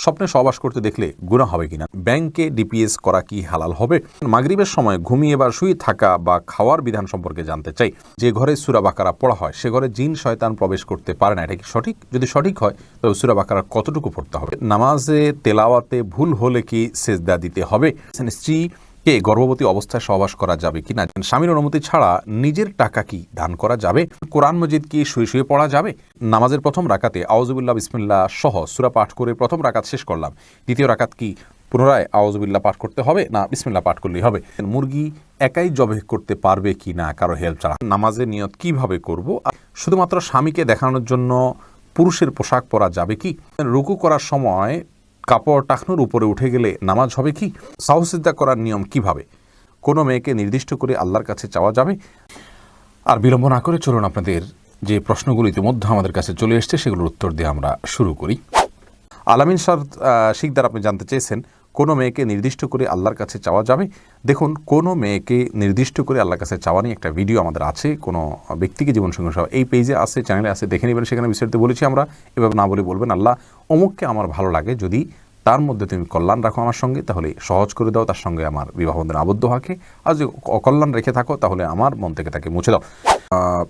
স্বপ্নে সহবাস করতে দেখলে গুনাহ হবে কিনা, ব্যাংকে ডিপিএস করা কি হালাল হবে, মাগরিবের সময় ঘুমিয়ে বা শুয়ে থাকা বা খাওয়ার বিধান সম্পর্কে জানতে চাই। যে ঘরে সূরা বাকারা পড়া হয় সে ঘরে জিন শয়তান প্রবেশ করতে পারে না, এটা কি সঠিক? যদি সঠিক হয় তবে সূরা বাকারা কতটুকু পড়তে হবে? নামাজে তেলাওয়াতে ভুল হলে কি সেজদা দিতে হবে? স্ত্রীকে গর্ভবতী অবস্থায় সহবাস করা যাবে কিনা, স্বামীর অনুমতি ছাড়া নিজের টাকা কি দান করা যাবে, কোরআন মজিদ কি শুয়ে শুয়ে পড়া যাবে, নামাজের প্রথম রাকাতে আউযুবিল্লাহ বিসমিল্লাহ সহ সূরা পাঠ করে প্রথম রাকাত শেষ করলাম, দ্বিতীয় রাকাত কি পুনরায় আউযুবিল্লাহ পাঠ করতে হবে না বিসমিল্লাহ পাঠ করলেই হবে, মুরগি একাই জবাই করতে পারবে কি না কারো হেল্প ছাড়া, নামাজের নিয়ত কিভাবে করব, শুধুমাত্র স্বামীকে দেখানোর জন্য পুরুষের পোশাক পরা যাবে কি, রুকু করার সময় কাপড় টাকনুর উপরে উঠে গেলে নামাজ হবে কি, সাহসিদ্ধা করার নিয়ম কিভাবে, কোনো মেয়েকে নির্দিষ্ট করে আল্লাহর কাছে চাওয়া যাবে। আর বিলম্ব না করে চলুন আপনাদের যে প্রশ্নগুলো ইতিমধ্যে আমাদের কাছে চলে এসছে সেগুলোর উত্তর দিয়ে আমরা শুরু করি। আলামিন শিকদার আপনি জানতে চেয়েছেন কোনো মেয়েকে নির্দিষ্ট করে আল্লাহর কাছে চাওয়া যাবে। দেখুন, কোনো মেয়েকে নির্দিষ্ট করে আল্লাহর কাছে চাওয়া নিয়ে একটা ভিডিও আমাদের আছে, কোনো ব্যক্তিকে জীবনসঙ্গী সহ এই পেজে আছে, চ্যানেলে আছে, দেখে নেবেন। সেখানে বিস্তারিত বলেছি আমরা। এভাবে না বলে বলবেন আল্লাহ অমুককে আমার ভালো লাগে, যদি তার মধ্যে তুমি কল্যাণ রাখো আমার সঙ্গে তাহলে সহজ করে দাও তার সঙ্গে আমার বিবাহ বন্ধনে আবদ্ধ হওয়াকে, আর যদি অকল্যাণ রেখে থাকো তাহলে আমার মন থেকে তাকে মুছে দাও।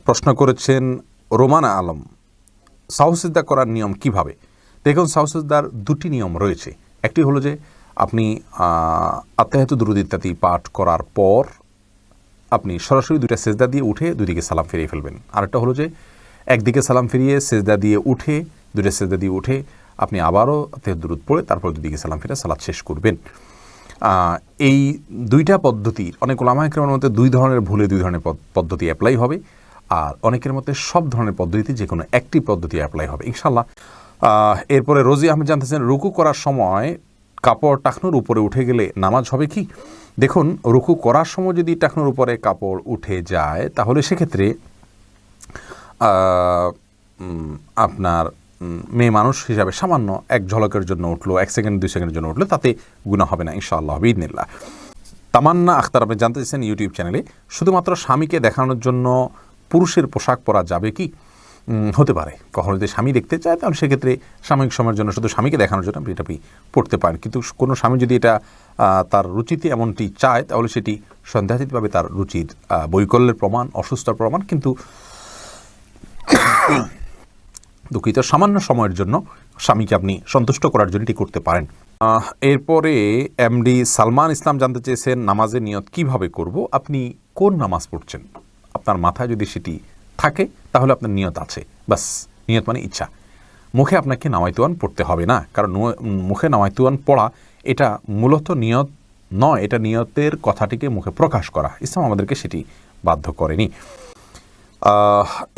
প্রশ্ন করেছেন রোমানা আলম, সাহসিদ্ধা করার নিয়ম কিভাবে? দেখুন, সাহসিদ্দার দুটি নিয়ম রয়েছে। একটি হলো যে আপনি আত্মায়াতু দুরূদ ইত্যাদি পাঠ করার পর আপনি সরাসরি দুইটা সেজদা দিয়ে উঠে দুদিকে সালাম ফিরিয়ে ফেলবেন। আরেকটা হলো যে একদিকে সালাম ফিরিয়ে সেজদা দিয়ে উঠে দুইটা সেজদা দিয়ে উঠে আপনি আবারও আত্মায়াতু দুরূদ পড়ে তারপর দুদিকে সালাম ফিরে সালাত শেষ করবেন। এই দুইটা পদ্ধতির অনেক উলামা ইকরামের মধ্যে দুই ধরনের ভুলে দুই ধরনের পদ্ধতি অ্যাপ্লাই হবে, আর অনেকের মধ্যে সব ধরনের পদ্ধতিতে যে কোনো একটি পদ্ধতি অ্যাপ্লাই হবে ইনশাল্লাহ। এরপরে রোজি আহমেদ জানতেছেন রুকু করার সময় কাপড় টাকনুর উপরে উঠে গেলে নামাজ হবে কি? দেখুন, রুকু করার সময় যদি টাকনুর উপরে কাপড় উঠে যায় তাহলে সেক্ষেত্রে আপনার মেয়ে মানুষ হিসাবে সামান্য এক ঝলকের জন্য উঠলো, 1 সেকেন্ড 2 সেকেন্ডের জন্য উঠলো, তাতে গুনাহ হবে না ইনশাআল্লাহ বিইذনিল্লাহ। তামান্না আখতার আপনি জানতে চাইছেন ইউটিউব চ্যানেলে শুধুমাত্র স্বামীকে দেখানোর জন্য পুরুষের পোশাক পরা যাবে কি? হতে পারে, কখনো যদি স্বামী দেখতে চায় তাহলে সেক্ষেত্রে সাময়িক সময়ের জন্য শুধু স্বামীকে দেখানোর জন্য আপনি এটা পড়তে পারেন। কিন্তু কোনো স্বামী যদি এটা তার রুচিতে এমনটি চায় তাহলে সেটি সন্দেহাতীতভাবে তার রুচির বৈকল্যের প্রমাণ, অসুস্থতার প্রমাণ। কিন্তু দুঃখিত, সামান্য সময়ের জন্য স্বামীকে আপনি সন্তুষ্ট করার জন্য এটি করতে পারেন। এরপরে এমডি সালমান ইসলাম জানতে চেয়েছেন নামাজের নিয়ত কিভাবে করব? আপনি কোন নামাজ পড়ছেন আপনার মাথায় যদি সেটি থাকে তাহলে আপনার নিয়ত আছে, বাস। নিয়ত মানে ইচ্ছা। মুখে আপনাকে নাওয়াইতুয়ান পড়তে হবে না, কারণ মুখে নাওয়াইতুয়ান পড়া এটা মূলত নিয়ত নয়, এটা নিয়তের কথাটিকে মুখে প্রকাশ করা। ইসলাম আমাদেরকে সেটি বাধ্য করেনি।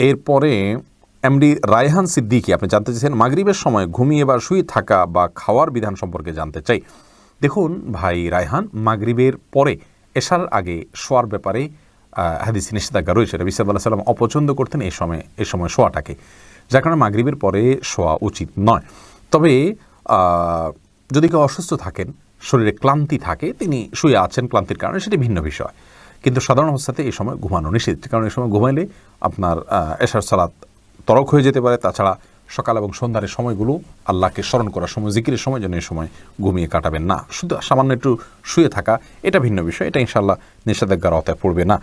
এরপরে এমডি রায়হান সিদ্দিকী আপনি জানতে চেয়েছেন মাগরিবের সময় ঘুমিয়ে বা শুয়ে থাকা বা খাওয়ার বিধান সম্পর্কে জানতে চাই। দেখুন ভাই রায়হান, মাগরিবের পরে এশার আগে শোয়ার ব্যাপারে হাদিসে নিষেধাজ্ঞা রয়েছে। নবী সাল্লাল্লাহু আলাইহি ওয়াসাল্লাম অপছন্দ করতেন এই সময় শোয়াটাকে, যার কারণে মাগরিবের পরে শোয়া উচিত নয়। তবে যদি কেউ অসুস্থ থাকেন, শরীরে ক্লান্তি থাকে, তিনি শুয়ে আছেন ক্লান্তির কারণে, সেটি ভিন্ন বিষয়। কিন্তু সাধারণ অবস্থাতে এই সময় ঘুমানো নিষেধ, কারণ এই সময় ঘুমাইলে আপনার এশার সালাত তরক হয়ে যেতে পারে। তাছাড়া সকাল এবং সন্ধ্যার সময়গুলো আল্লাহকে স্মরণ করার সময়, জিকিরের সময় যেন এই সময় ঘুমিয়ে কাটাবেন না। শুধু সামান্য একটু শুয়ে থাকা এটা ভিন্ন বিষয়, এটা ইনশাআল্লাহ নিষেধাজ্ঞার আওতায় পড়বে না।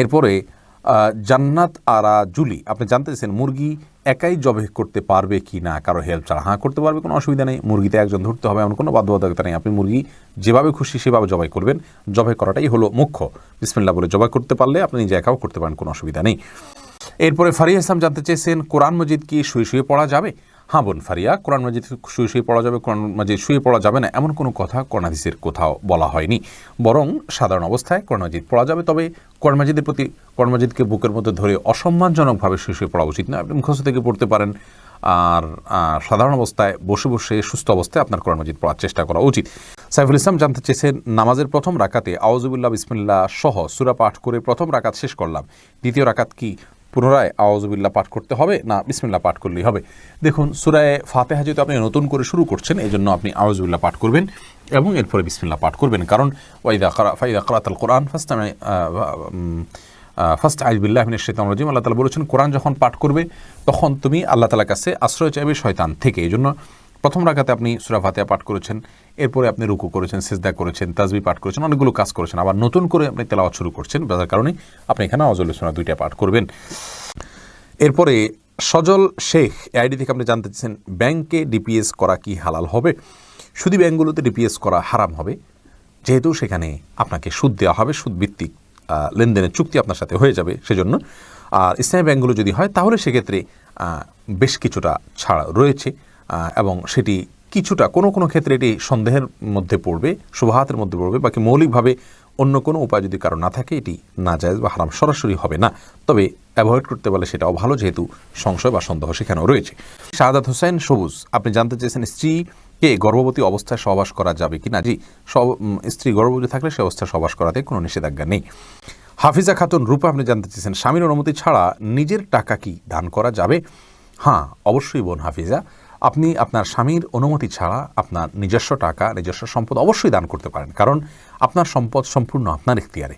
এরপরে জান্নাত আরা জুলি আপনি জানতে চাইছেন মুরগি একাই জবাই করতে পারবে কি না কারো হেল্প ছাড়া? হ্যাঁ, করতে পারবে, কোনো অসুবিধা নেই। মুরগিতে একজন ধরতে হবে এমন কোনো বাধ্যবাধকতা নেই। আপনি মুরগি যেভাবে খুশি সেভাবে জবাই করবেন, জবাই করাটাই হলো মুখ্য। বিসমিল্লাহ বলে জবাই করতে পারলে আপনি নিজে একাও করতে পারেন, কোনো অসুবিধা নেই। এরপরে ফারিয়া ইসলাম জানতে চেয়েছেন কোরআন মজিদ কি শুয়ে শুয়ে পড়া যাবে? হ্যাঁ বোন ফারিয়া, কোরআন মজিদ শুয়ে শুয়ে পড়া যাবে। কোরআন মজিদ শুয়ে পড়া যাবে না এমন কোনো কথা কোরআন হাদিসের কোথাও বলা হয়নি, বরং সাধারণ অবস্থায় কোরআন মজিদ পড়া যাবে। তবে কোরআন মজিদের প্রতি কোরআন মজিদকে বুকের মধ্যে ধরে অসম্মানজনকভাবে শুয়ে শুয়ে পড়া উচিত না। আপনি মুখস্থ থেকে পড়তে পারেন, আর সাধারণ অবস্থায় বসে বসে সুস্থ অবস্থায় আপনার কোরআন মজিদ পড়ার চেষ্টা করা উচিত। সাইফুল ইসলাম জানতে চেয়েছেন নামাজের প্রথম রাকাতে আউযুবিল্লাহ বিসমিল্লাহ সহ সূরা পাঠ করে প্রথম রাকাত শেষ করলাম, দ্বিতীয় রাকাত কি পুনরায় আউযুবিল্লাহ পাঠ করতে হবে না বিসমিল্লাহ পাঠ করলেই হবে? দেখুন, সূরা ফাতিহা যেহেতু আপনি নতুন করে শুরু করছেন, এই জন্য আপনি আউযুবিল্লাহ পাঠ করবেন এবং এরপরে বিসমিল্লাহ পাঠ করবেন। কারণ ফাইদা ক্রাআতাল কোরআন ফাস্তাইয বিল্লাহি মিনাশ শাইতানির রাজিম, আল্লাহ তাআলা বলেছেন কোরআন যখন পাঠ করবে তখন তুমি আল্লাহ তাআলার কাছে আশ্রয় চাইবে শয়তান থেকে। এই জন্য প্রথম রাকাতে আপনি সূরা ফাতিহা পাঠ করেছেন, এরপরে আপনি রুকু করেছেন, সিজদা করেছেন, তাসবিহ পাঠ করেছেন, অনেকগুলো কাজ করেছেন, আবার নতুন করে আপনি তেলাওয়াত শুরু করছেন, যার কারণে আপনি এখানে আউযুল সূরা 2টা পাঠ করবেন। এরপরে সজল শেখ আইডি থেকে আপনি জানতে চাচ্ছেন ব্যাংকে ডিপিএস করা কি হালাল হবে? সুদী ব্যাংকগুলোতে ডিপিএস করা হারাম হবে, যেহেতু সেখানে আপনাকে সুদ দেওয়া হবে, সুদ ভিত্তিক লেনদেনের চুক্তি আপনার সাথে হয়ে যাবে সেজন্য। আর ইসলামী ব্যাংকগুলো যদি হয় তাহলে সেক্ষেত্রে বেশ কিছুটা ছাড় রয়েছে এবং সেটি কিছুটা কোনো কোনো ক্ষেত্রে এটি সন্দেহের মধ্যে পড়বে, শুবহাতের মধ্যে পড়বে, বাকি মৌলিকভাবে অন্য কোনো উপায় যদি কারো না থাকে এটি নাজায়েজ বা হারাম সরাসরি হবে না, তবে অ্যাভয়েড করতে পারলে সেটাও ভালো, যেহেতু সংশয় বা সন্দেহ সেখানেও রয়েছে। শাহাদাত হোসেন সবুজ আপনি জানতে চেয়েছেন স্ত্রীকে গর্ভবতী অবস্থায় সহবাস করা যাবে কি না? জি, স্ত্রী গর্ভবতী থাকলে সে অবস্থায় সহবাস করাতে কোনো নিষেধাজ্ঞা নেই। হাফিজা খাতুন রূপা আপনি জানতে চেয়েছেন স্বামীর অনুমতি ছাড়া নিজের টাকা কি দান করা যাবে? হ্যাঁ, অবশ্যই বোন হাফিজা, আপনি আপনার স্বামীর অনুমতি ছাড়া আপনার নিজস্ব টাকা, নিজস্ব সম্পদ অবশ্যই দান করতে পারেন, কারণ আপনার সম্পদ সম্পূর্ণ আপনার ইখতিয়ারে।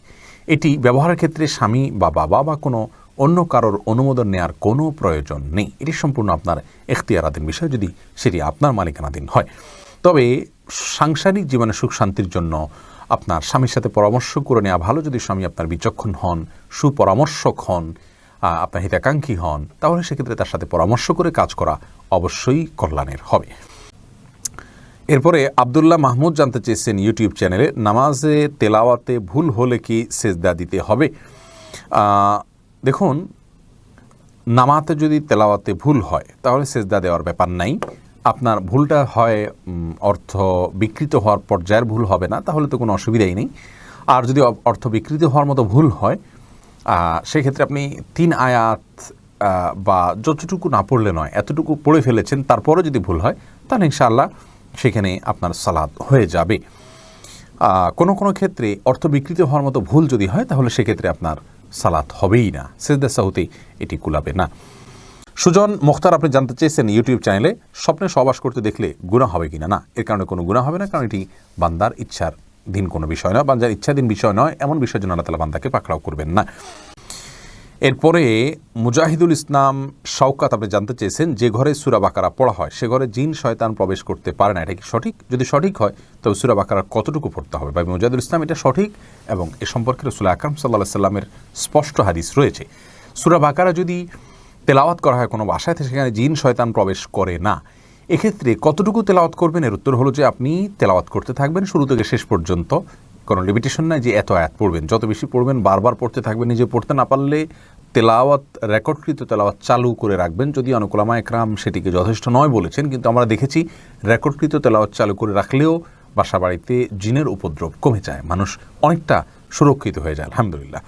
এটি ব্যবহারের ক্ষেত্রে স্বামী বা বাবা বা কোনো অন্য কারোর অনুমোদন নেওয়ার কোনো প্রয়োজন নেই, এটি সম্পূর্ণ আপনার ইখতিয়ারাধীন বিষয়, যদি সেটি আপনার মালিকানাধীন হয়। তবে সাংসারিক জীবনে সুখ শান্তির জন্য আপনার স্বামীর সাথে পরামর্শ করে নেওয়া ভালো, যদি স্বামী আপনার বিচক্ষণ হন, সুপরামর্শক হন, আপনার হিতাকাঙ্ক্ষী হন, তাহলে সেক্ষেত্রে তার সাথে পরামর্শ করে কাজ করা অবশ্যই কল্যাণের হবে। এরপরে আব্দুল্লাহ মাহমুদ জানতে চেয়েছেন ইউটিউব চ্যানেলে নামাজে তেলাওয়াতে ভুল হলে কি সেজদা দিতে হবে? দেখুন, নামাতে যদি তেলাওয়াতে ভুল হয় তাহলে সেজদা দেওয়ার ব্যাপার নাই। আপনার ভুলটা হয় অর্থ বিকৃত হওয়ার পর্যায়ের ভুল হবে না, তাহলে তো কোনো অসুবিধাই নেই। আর যদি অর্থ বিকৃত হওয়ার মতো ভুল হয় সেক্ষেত্রে আপনি 3 আয়াত বা যতটুকু না পড়লে নয় এতটুকু পড়ে ফেলেছেন, তারপরে যদি ভুল হয় তাহলে ইনশাআল্লাহ সেখানে আপনার সালাত হয়ে যাবে। কোনো কোনো ক্ষেত্রে অর্থ বিকৃত হওয়ার মতো ভুল যদি হয় তাহলে সেক্ষেত্রে আপনার সালাত হবেই না, সিজদা সাহুতে এটি কুলাবে না। সুজন মুখতার আপনি জানতে চেয়েছেন ইউটিউব চ্যানেলে স্বপ্নে সহবাস করতে দেখলে গুনাহ হবে কিনা? না, এর কারণে কোনো গুনাহ হবে না, কারণ এটি বান্দার ইচ্ছাধীন কোনো বিষয় নয়, বান্দার ইচ্ছাধীন বিষয় নয়, এমন বিষয়ের জন্য আল্লাহ তাআলা বান্দাকে পাকড়াও করবেন না। এরপরে মুজাহিদুল ইসলাম শওকাত আপনি জানতে চেয়েছেন যে ঘরে সূরা বাকারা পড়া হয় সে ঘরে জিন শয়তান প্রবেশ করতে পারে না, এটা কি সঠিক? যদি সঠিক হয় তবে সূরা বাকারা কতটুকু পড়তে হবে? ভাই মুজাহিদুল ইসলাম, এটা সঠিক এবং এ সম্পর্কে রাসূল আকরাম সাল্লাল্লাহু আলাইহি সাল্লামের স্পষ্ট হাদিস রয়েছে। সূরা বাকারা যদি তেলাওয়াত করা হয় কোনো বাসায়, সেখানে জিন শয়তান প্রবেশ করে না। এক্ষেত্রে কতটুকু তেলাওয়াত করবেন? এর উত্তর হলো যে আপনি তেলাওয়াত করতে থাকবেন শুরু থেকে শেষ পর্যন্ত, কোনো লিমিটেশন নাই যে এত আয়াত পড়বেন, যত বেশি পড়বেন বারবার পড়তে থাকবেন। নিজে পড়তে না পারলে তেলাওয়াত, রেকর্ডকৃত তেলাওয়াত চালু করে রাখবেন, যদি অনেক উলামা একরাম সেটিকে যথেষ্ট নয় বলেছেন, কিন্তু আমরা দেখেছি রেকর্ডকৃত তেলাওয়াত চালু করে রাখলেও বাসা বাড়িতে জিনের উপদ্রব কমে যায়, মানুষ অনেকটা সুরক্ষিত হয়ে যায় আলহামদুলিল্লাহ।